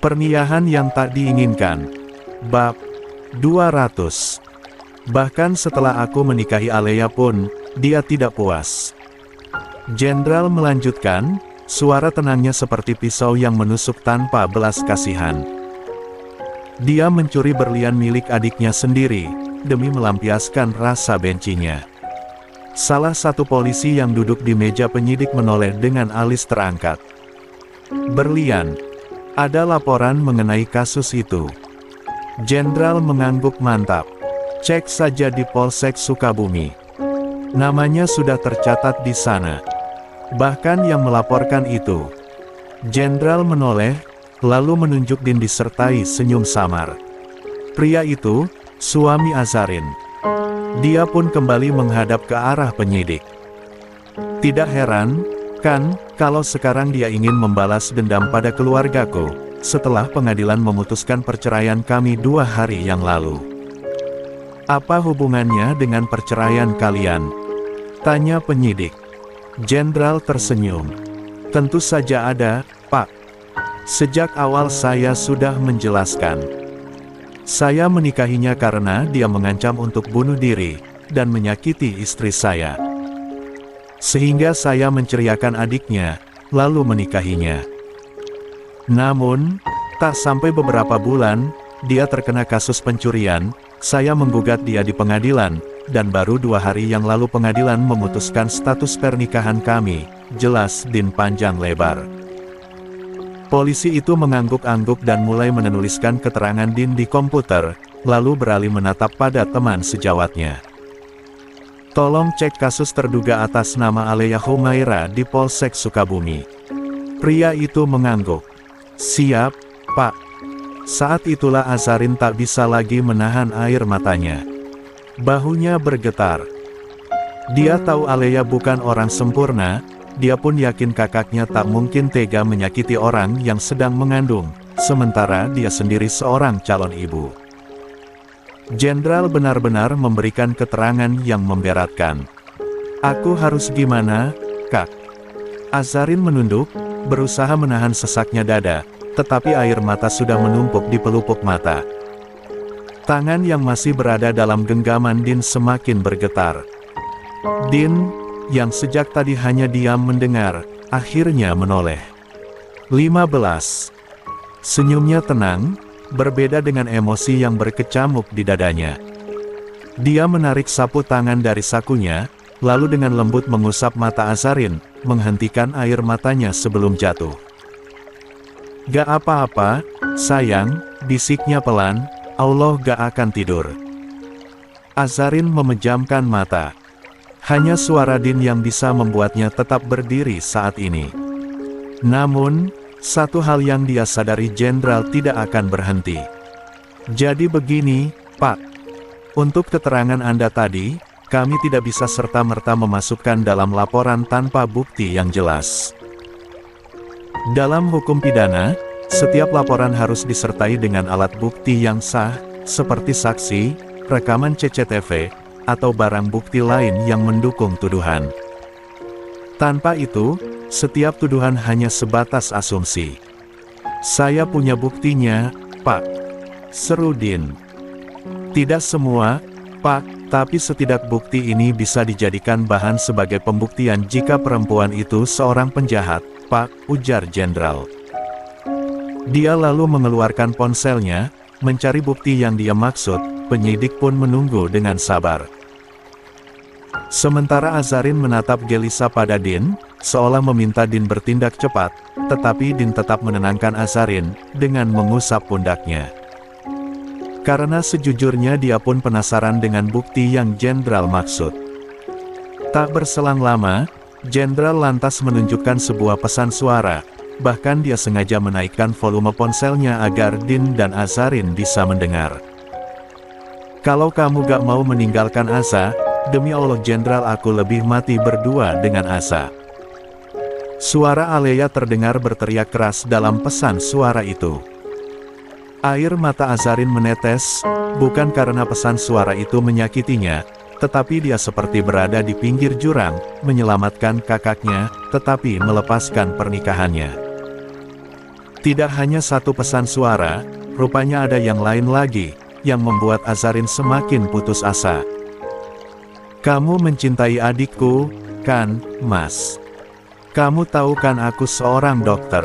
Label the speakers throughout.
Speaker 1: Pernikahan yang tak diinginkan. Bab 200. Bahkan setelah aku menikahi Alea pun, dia tidak puas. Jenderal melanjutkan, suara tenangnya seperti pisau yang menusuk tanpa belas kasihan. Dia mencuri berlian milik adiknya sendiri, demi melampiaskan rasa bencinya. Salah satu polisi yang duduk di meja penyidik menoleh dengan alis terangkat. Berlian. Ada laporan mengenai kasus itu. Jenderal mengangguk mantap. Cek saja di Polsek Sukabumi. Namanya sudah tercatat di sana. Bahkan yang melaporkan itu. Jenderal menoleh, lalu menunjuk Din disertai senyum samar. Pria itu, suami Azarin. Dia pun kembali menghadap ke arah penyidik. Tidak heran, kan, kalau sekarang dia ingin membalas dendam pada keluargaku, setelah pengadilan memutuskan perceraian kami 2 hari yang lalu. Apa hubungannya dengan perceraian kalian? Tanya penyidik. Jenderal tersenyum. Tentu saja ada, Pak. Sejak awal saya sudah menjelaskan. Saya menikahinya karena dia mengancam untuk bunuh diri, dan menyakiti istri saya. Sehingga saya menceriakan adiknya, lalu menikahinya. Namun, tak sampai beberapa bulan, dia terkena kasus pencurian, saya menggugat dia di pengadilan, dan baru 2 hari yang lalu pengadilan memutuskan status pernikahan kami, jelas Din panjang lebar. Polisi itu mengangguk-angguk dan mulai menuliskan keterangan Din di komputer, lalu beralih menatap pada teman sejawatnya. Tolong cek kasus terduga atas nama Alea Humaira di Polsek Sukabumi. Pria itu mengangguk. Siap, Pak. Saat itulah Azarin tak bisa lagi menahan air matanya. Bahunya bergetar. Dia tahu Alea bukan orang sempurna, dia pun yakin kakaknya tak mungkin tega menyakiti orang yang sedang mengandung, sementara dia sendiri seorang calon ibu. Jenderal benar-benar memberikan keterangan yang memberatkan. Aku harus gimana, Kak? Azarin menunduk, berusaha menahan sesaknya dada, tetapi air mata sudah menumpuk di pelupuk mata. Tangan yang masih berada dalam genggaman Din semakin bergetar. Din, yang sejak tadi hanya diam mendengar, akhirnya menoleh. 15. Senyumnya tenang, berbeda dengan emosi yang berkecamuk di dadanya. Dia menarik sapu tangan dari sakunya, lalu dengan lembut mengusap mata Azarin, menghentikan air matanya sebelum jatuh. Gak apa-apa, sayang, bisiknya pelan, Allah gak akan tidur. Azarin memejamkan mata. Hanya suara Din yang bisa membuatnya tetap berdiri saat ini. Namun, satu hal yang dia sadari jenderal tidak akan berhenti. Jadi begini, Pak. Untuk keterangan Anda tadi, kami tidak bisa serta-merta memasukkan dalam laporan tanpa bukti yang jelas. Dalam hukum pidana, setiap laporan harus disertai dengan alat bukti yang sah, seperti saksi, rekaman CCTV, atau barang bukti lain yang mendukung tuduhan. Tanpa itu, setiap tuduhan hanya sebatas asumsi. Saya punya buktinya, Pak. Seru Din. Tidak semua, Pak, tapi setidak bukti ini bisa dijadikan bahan sebagai pembuktian jika perempuan itu seorang penjahat, Pak, ujar jenderal. Dia lalu mengeluarkan ponselnya, mencari bukti yang dia maksud, penyidik pun menunggu dengan sabar. Sementara Azarin menatap gelisah pada Din, seolah meminta Din bertindak cepat, tetapi Din tetap menenangkan Azarin, dengan mengusap pundaknya. Karena sejujurnya dia pun penasaran dengan bukti yang jenderal maksud. Tak berselang lama, jenderal lantas menunjukkan sebuah pesan suara, bahkan dia sengaja menaikkan volume ponselnya agar Din dan Azarin bisa mendengar. Kalau kamu gak mau meninggalkan Asa, demi Allah jenderal aku lebih mati berdua dengan Asa. Suara Alea terdengar berteriak keras dalam pesan suara itu. Air mata Azarin menetes, bukan karena pesan suara itu menyakitinya, tetapi dia seperti berada di pinggir jurang, menyelamatkan kakaknya, tetapi melepaskan pernikahannya. Tidak hanya satu pesan suara, rupanya ada yang lain lagi, yang membuat Azarin semakin putus asa. Kamu mencintai adikku, kan, Mas? Kamu tahu kan aku seorang dokter.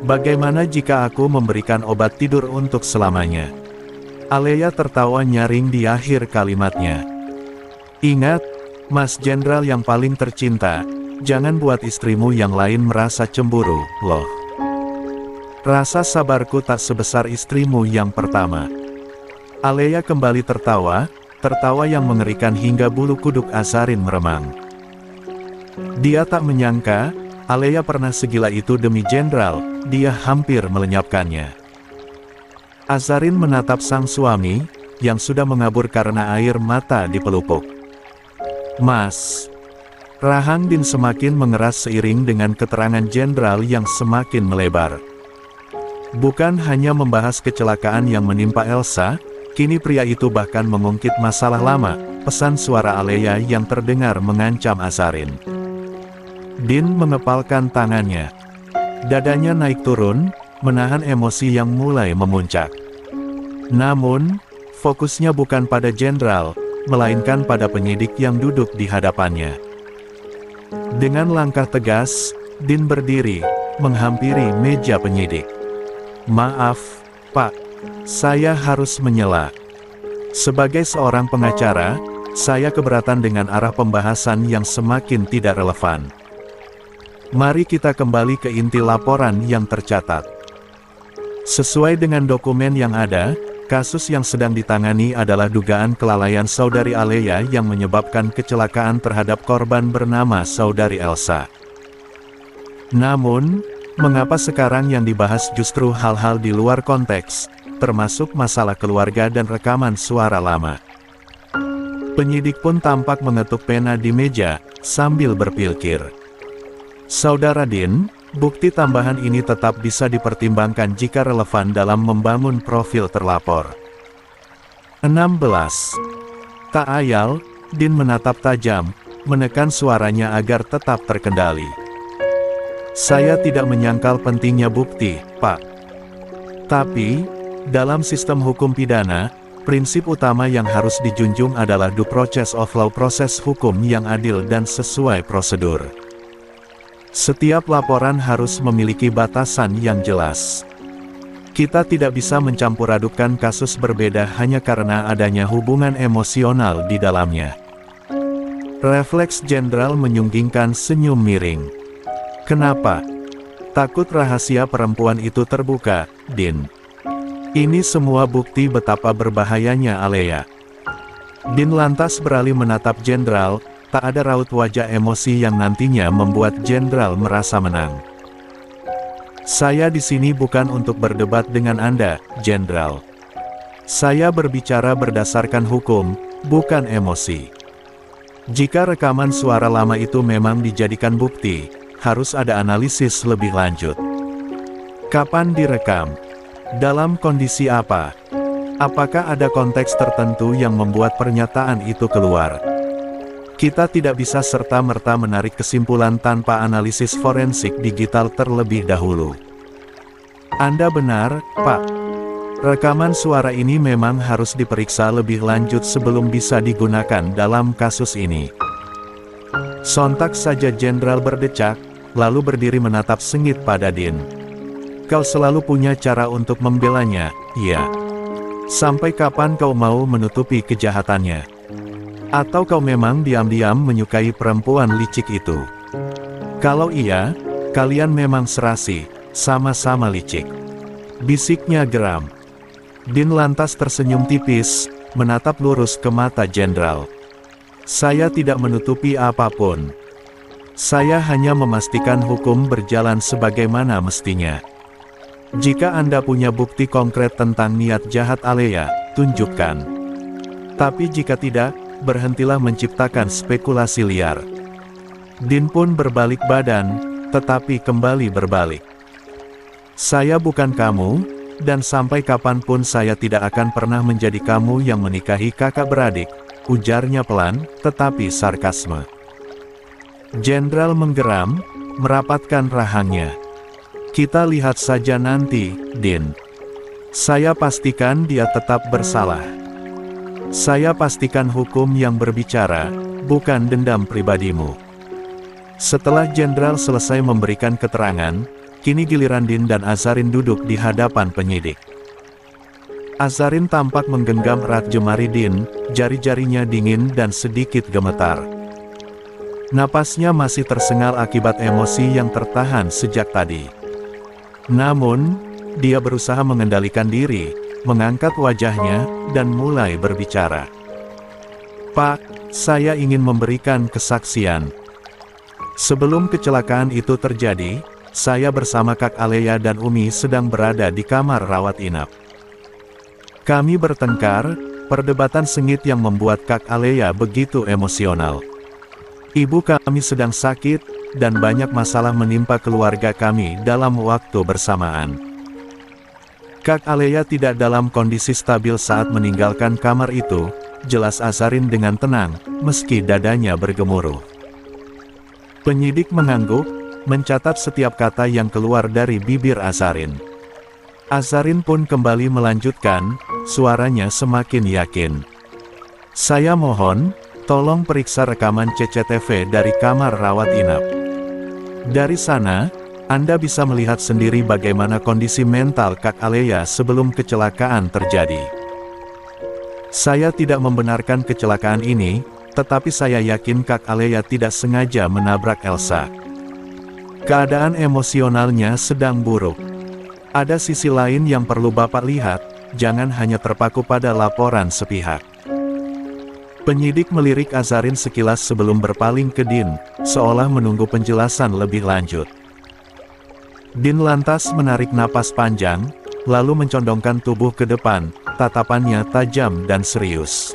Speaker 1: Bagaimana jika aku memberikan obat tidur untuk selamanya? Alea tertawa nyaring di akhir kalimatnya. Ingat, Mas Jenderal yang paling tercinta, jangan buat istrimu yang lain merasa cemburu, loh. Rasa sabarku tak sebesar istrimu yang pertama. Alea kembali tertawa, tertawa yang mengerikan hingga bulu kuduk Azarin meremang. Dia tak menyangka, Alea pernah segila itu demi Jenderal, dia hampir melenyapkannya. Azarin menatap sang suami, yang sudah mengabur karena air mata di pelupuk. Mas. Rahang Din semakin mengeras seiring dengan keterangan Jenderal yang semakin melebar. Bukan hanya membahas kecelakaan yang menimpa Elsa, kini pria itu bahkan mengungkit masalah lama, pesan suara Alea yang terdengar mengancam Azarin. Din mengepalkan tangannya. Dadanya naik turun, menahan emosi yang mulai memuncak. Namun, fokusnya bukan pada Jenderal, melainkan pada penyidik yang duduk di hadapannya. Dengan langkah tegas, Din berdiri, menghampiri meja penyidik. Maaf, Pak. Saya harus menyela. Sebagai seorang pengacara, saya keberatan dengan arah pembahasan yang semakin tidak relevan. Mari kita kembali ke inti laporan yang tercatat. Sesuai dengan dokumen yang ada, kasus yang sedang ditangani adalah dugaan kelalaian Saudari Alea yang menyebabkan kecelakaan terhadap korban bernama Saudari Elsa. Namun, mengapa sekarang yang dibahas justru hal-hal di luar konteks, termasuk masalah keluarga dan rekaman suara lama? Penyidik pun tampak mengetuk pena di meja, sambil berpikir. Saudara Din, bukti tambahan ini tetap bisa dipertimbangkan jika relevan dalam membangun profil terlapor. 16. Tak ayal, Din menatap tajam, menekan suaranya agar tetap terkendali. Saya tidak menyangkal pentingnya bukti, Pak. Tapi, dalam sistem hukum pidana, prinsip utama yang harus dijunjung adalah due process of law, proses hukum yang adil dan sesuai prosedur. Setiap laporan harus memiliki batasan yang jelas. Kita tidak bisa mencampur adukkan kasus berbeda hanya karena adanya hubungan emosional di dalamnya. Refleks Jenderal menyunggingkan senyum miring. Kenapa? Takut rahasia perempuan itu terbuka, Din. Ini semua bukti betapa berbahayanya Alea. Din lantas beralih menatap Jenderal, tak ada raut wajah emosi yang nantinya membuat Jenderal merasa menang. Saya di sini bukan untuk berdebat dengan Anda, Jenderal. Saya berbicara berdasarkan hukum, bukan emosi. Jika rekaman suara lama itu memang dijadikan bukti, harus ada analisis lebih lanjut. Kapan direkam? Dalam kondisi apa? Apakah ada konteks tertentu yang membuat pernyataan itu keluar? Kita tidak bisa serta-merta menarik kesimpulan tanpa analisis forensik digital terlebih dahulu. Anda benar, Pak. Rekaman suara ini memang harus diperiksa lebih lanjut sebelum bisa digunakan dalam kasus ini. Sontak saja Jenderal berdecak, lalu berdiri menatap sengit pada Din. Kau selalu punya cara untuk membelanya, iya. Sampai kapan kau mau menutupi kejahatannya? Atau kau memang diam-diam menyukai perempuan licik itu? Kalau iya, kalian memang serasi, sama-sama licik. Bisiknya geram. Din lantas tersenyum tipis, menatap lurus ke mata Jenderal. Saya tidak menutupi apapun. Saya hanya memastikan hukum berjalan sebagaimana mestinya. Jika Anda punya bukti konkret tentang niat jahat Alea, tunjukkan. Tapi jika tidak, berhentilah menciptakan spekulasi liar. Din pun berbalik badan, tetapi kembali berbalik. Saya bukan kamu, dan sampai kapanpun saya tidak akan pernah menjadi kamu yang menikahi kakak beradik, ujarnya pelan, tetapi sarkasme. Jenderal menggeram, merapatkan rahangnya. Kita lihat saja nanti, Din. Saya pastikan dia tetap bersalah. Saya pastikan hukum yang berbicara, bukan dendam pribadimu. Setelah Jenderal selesai memberikan keterangan, kini giliran Din dan Azarin duduk di hadapan penyidik. Azarin tampak menggenggam erat jemari Din, jari-jarinya dingin dan sedikit gemetar. Napasnya masih tersengal akibat emosi yang tertahan sejak tadi. Namun, dia berusaha mengendalikan diri, mengangkat wajahnya, dan mulai berbicara. "Pak, saya ingin memberikan kesaksian. Sebelum kecelakaan itu terjadi, saya bersama Kak Alea dan Umi sedang berada di kamar rawat inap. Kami bertengkar, perdebatan sengit yang membuat Kak Alea begitu emosional. Ibu kami sedang sakit, dan banyak masalah menimpa keluarga kami dalam waktu bersamaan. Kak Alea tidak dalam kondisi stabil saat meninggalkan kamar itu," jelas Azarin dengan tenang, meski dadanya bergemuruh. Penyidik mengangguk, mencatat setiap kata yang keluar dari bibir Azarin. Azarin pun kembali melanjutkan, suaranya semakin yakin. "Saya mohon, tolong periksa rekaman CCTV dari kamar rawat inap. Dari sana, Anda bisa melihat sendiri bagaimana kondisi mental Kak Alea sebelum kecelakaan terjadi. Saya tidak membenarkan kecelakaan ini, tetapi saya yakin Kak Alea tidak sengaja menabrak Elsa. Keadaan emosionalnya sedang buruk. Ada sisi lain yang perlu Bapak lihat, jangan hanya terpaku pada laporan sepihak." Penyidik melirik Azarin sekilas sebelum berpaling ke Din, seolah menunggu penjelasan lebih lanjut. Din lantas menarik napas panjang, lalu mencondongkan tubuh ke depan, tatapannya tajam dan serius.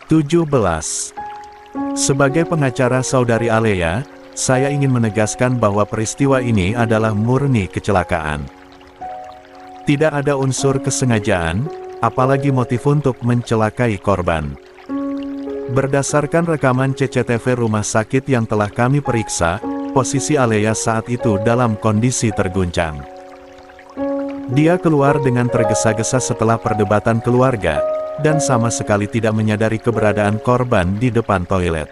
Speaker 1: 17. Sebagai pengacara Saudari Alea, saya ingin menegaskan bahwa peristiwa ini adalah murni kecelakaan. Tidak ada unsur kesengajaan, apalagi motif untuk mencelakai korban. Berdasarkan rekaman CCTV rumah sakit yang telah kami periksa, posisi Alea saat itu dalam kondisi terguncang. Dia keluar dengan tergesa-gesa setelah perdebatan keluarga, dan sama sekali tidak menyadari keberadaan korban di depan toilet.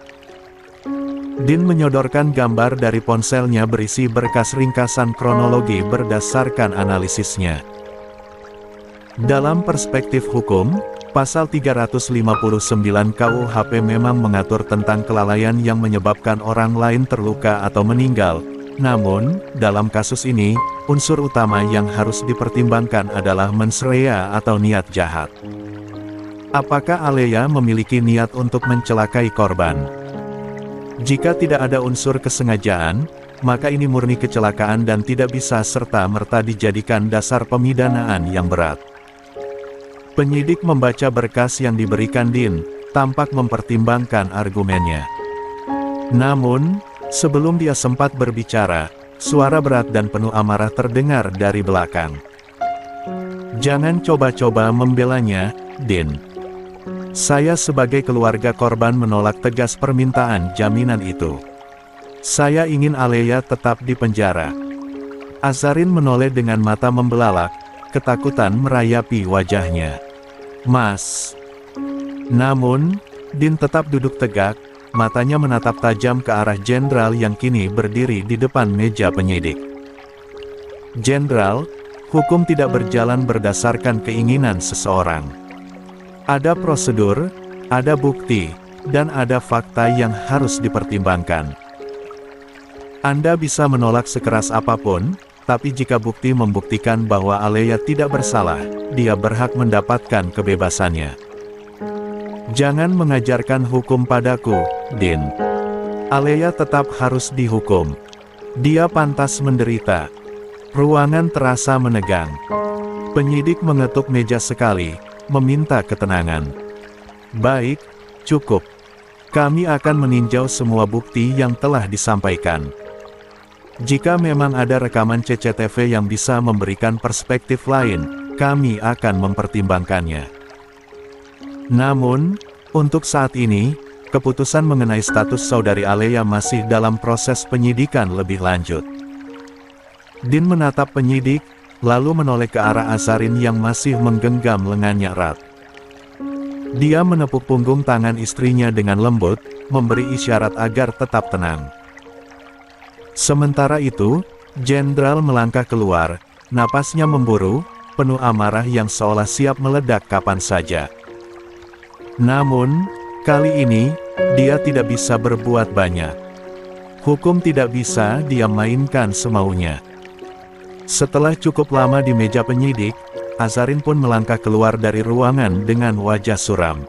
Speaker 1: Din menyodorkan gambar dari ponselnya berisi berkas ringkasan kronologi berdasarkan analisisnya. Dalam perspektif hukum, Pasal 359 KUHP memang mengatur tentang kelalaian yang menyebabkan orang lain terluka atau meninggal. Namun, dalam kasus ini, unsur utama yang harus dipertimbangkan adalah mens rea atau niat jahat. Apakah Alea memiliki niat untuk mencelakai korban? Jika tidak ada unsur kesengajaan, maka ini murni kecelakaan dan tidak bisa serta-merta dijadikan dasar pemidanaan yang berat. Penyidik membaca berkas yang diberikan Din, tampak mempertimbangkan argumennya. Namun, sebelum dia sempat berbicara, suara berat dan penuh amarah terdengar dari belakang. "Jangan coba-coba membelanya, Din. Saya sebagai keluarga korban menolak tegas permintaan jaminan itu. Saya ingin Alea tetap di penjara." Azarin menoleh dengan mata membelalak, ketakutan merayapi wajahnya. "Mas." Namun, Din tetap duduk tegak, matanya menatap tajam ke arah jenderal yang kini berdiri di depan meja penyidik. "Jenderal, hukum tidak berjalan berdasarkan keinginan seseorang. Ada prosedur, ada bukti, dan ada fakta yang harus dipertimbangkan. Anda bisa menolak sekeras apapun, tapi jika bukti membuktikan bahwa Alea tidak bersalah, dia berhak mendapatkan kebebasannya. Jangan mengajarkan hukum padaku, Din. Alea tetap harus dihukum. Dia pantas menderita." Ruangan terasa menegang. Penyidik mengetuk meja sekali, meminta ketenangan. "Baik, cukup. Kami akan meninjau semua bukti yang telah disampaikan. Jika memang ada rekaman CCTV yang bisa memberikan perspektif lain, kami akan mempertimbangkannya. Namun, untuk saat ini, keputusan mengenai status Saudari Alea masih dalam proses penyidikan lebih lanjut." Din menatap penyidik, lalu menoleh ke arah Azarin yang masih menggenggam lengannya erat. Dia menepuk punggung tangan istrinya dengan lembut, memberi isyarat agar tetap tenang. Sementara itu, Jenderal melangkah keluar, napasnya memburu, penuh amarah yang seolah siap meledak kapan saja. Namun, kali ini, dia tidak bisa berbuat banyak. Hukum tidak bisa dia mainkan semaunya. Setelah cukup lama di meja penyidik, Azarin pun melangkah keluar dari ruangan dengan wajah suram.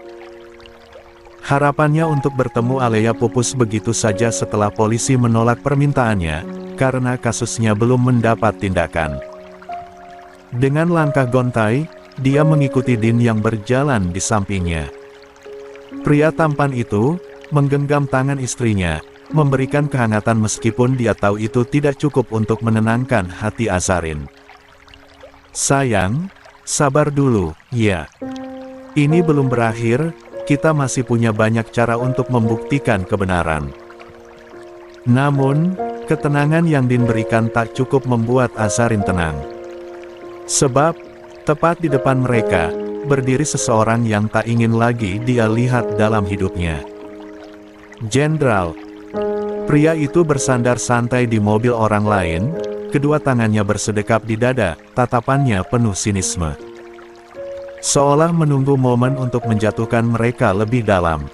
Speaker 1: Harapannya untuk bertemu Alea pupus begitu saja setelah polisi menolak permintaannya, karena kasusnya belum mendapat tindakan. Dengan langkah gontai, dia mengikuti Din yang berjalan di sampingnya. Pria tampan itu menggenggam tangan istrinya, memberikan kehangatan meskipun dia tahu itu tidak cukup untuk menenangkan hati Azarin. Sayang, sabar dulu, ya. Ini belum berakhir, kita masih punya banyak cara untuk membuktikan kebenaran. Namun, ketenangan yang Din berikan tak cukup membuat Azarin tenang. Sebab, tepat di depan mereka, berdiri seseorang yang tak ingin lagi dia lihat dalam hidupnya. Jenderal. Pria itu bersandar santai di mobil orang lain, kedua tangannya bersedekap di dada, tatapannya penuh sinisme. Seolah menunggu momen untuk menjatuhkan mereka lebih dalam.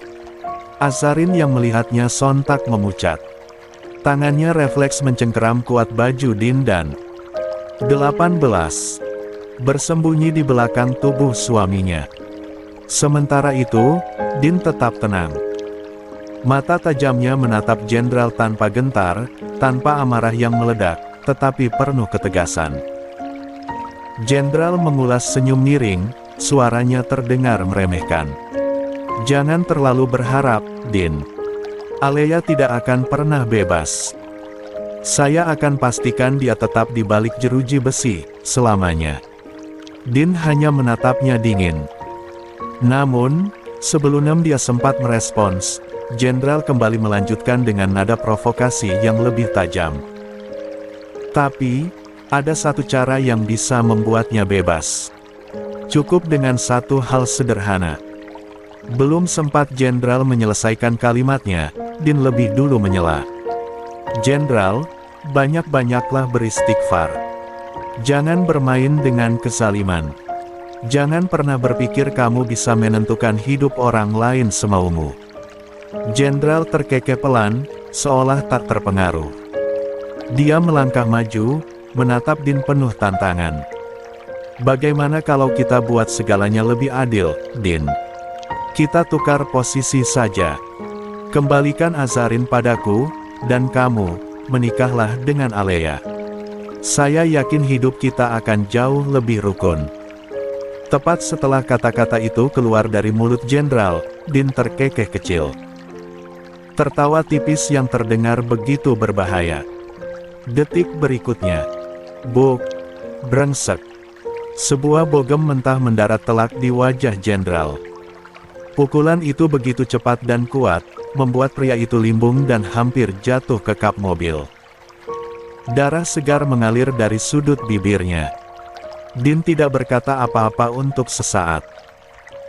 Speaker 1: Azarin yang melihatnya sontak memucat. Tangannya refleks mencengkeram kuat baju Din dan 18. Bersembunyi di belakang tubuh suaminya. Sementara itu, Din tetap tenang. Mata tajamnya menatap Jenderal tanpa gentar, tanpa amarah yang meledak, tetapi penuh ketegasan. Jenderal mengulas senyum miring, suaranya terdengar meremehkan. Jangan terlalu berharap, Din. Alea tidak akan pernah bebas. Saya akan pastikan dia tetap di balik jeruji besi, selamanya. Din hanya menatapnya dingin. Namun, sebelum dia sempat merespons, Jenderal kembali melanjutkan dengan nada provokasi yang lebih tajam. Tapi, ada satu cara yang bisa membuatnya bebas. Cukup dengan satu hal sederhana. Belum sempat Jenderal menyelesaikan kalimatnya, Din lebih dulu menyela. Jenderal, banyak-banyaklah beristighfar. Jangan bermain dengan kezaliman. Jangan pernah berpikir kamu bisa menentukan hidup orang lain semaumu. Jenderal terkekeh pelan, seolah tak terpengaruh. Dia melangkah maju, menatap Din penuh tantangan. Bagaimana kalau kita buat segalanya lebih adil, Din? Kita tukar posisi saja. Kembalikan Azarin padaku, dan kamu, menikahlah dengan Alea. Saya yakin hidup kita akan jauh lebih rukun. Tepat setelah kata-kata itu keluar dari mulut Jenderal, Din terkekeh kecil. Tertawa tipis yang terdengar begitu berbahaya. Detik berikutnya. Buk! Brengsek! Sebuah bogem mentah mendarat telak di wajah Jenderal. Pukulan itu begitu cepat dan kuat, membuat pria itu limbung dan hampir jatuh ke kap mobil. Darah segar mengalir dari sudut bibirnya. Din tidak berkata apa-apa untuk sesaat.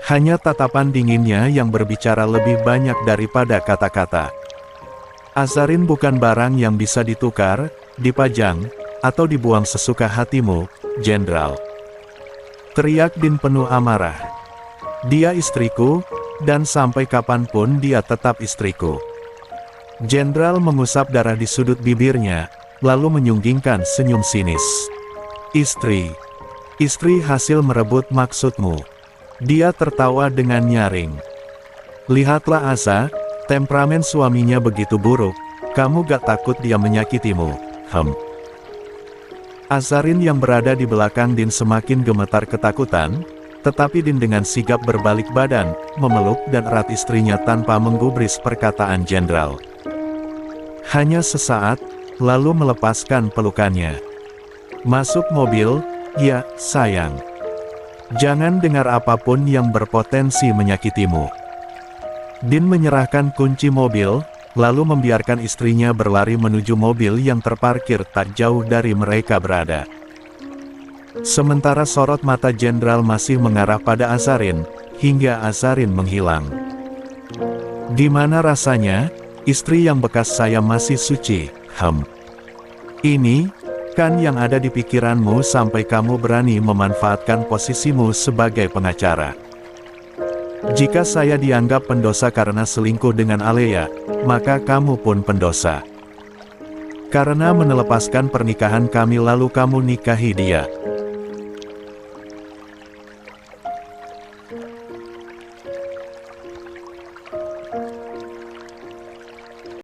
Speaker 1: Hanya tatapan dinginnya yang berbicara lebih banyak daripada kata-kata. Azarin bukan barang yang bisa ditukar, dipajang, atau dibuang sesuka hatimu, Jenderal. Teriak Din penuh amarah. Dia istriku, dan sampai kapanpun dia tetap istriku. Jenderal mengusap darah di sudut bibirnya, lalu menyunggingkan senyum sinis. Istri hasil merebut maksudmu. Dia tertawa dengan nyaring. Lihatlah Asa, temperamen suaminya begitu buruk, kamu gak takut dia menyakitimu, Azarin yang berada di belakang Din semakin gemetar ketakutan, tetapi Din dengan sigap berbalik badan, memeluk dan erat istrinya tanpa menggubris perkataan Jenderal. Hanya sesaat, lalu melepaskan pelukannya. Masuk mobil, ya, sayang. Jangan dengar apapun yang berpotensi menyakitimu. Din menyerahkan kunci mobil, lalu membiarkan istrinya berlari menuju mobil yang terparkir tak jauh dari mereka berada. Sementara sorot mata Jenderal masih mengarah pada Azarin, hingga Azarin menghilang. Di mana rasanya, istri yang bekas saya masih suci, Ini, kan yang ada di pikiranmu sampai kamu berani memanfaatkan posisimu sebagai pengacara. Jika saya dianggap pendosa karena selingkuh dengan Alea, maka kamu pun pendosa. Karena menelepaskan pernikahan kami lalu kamu nikahi dia.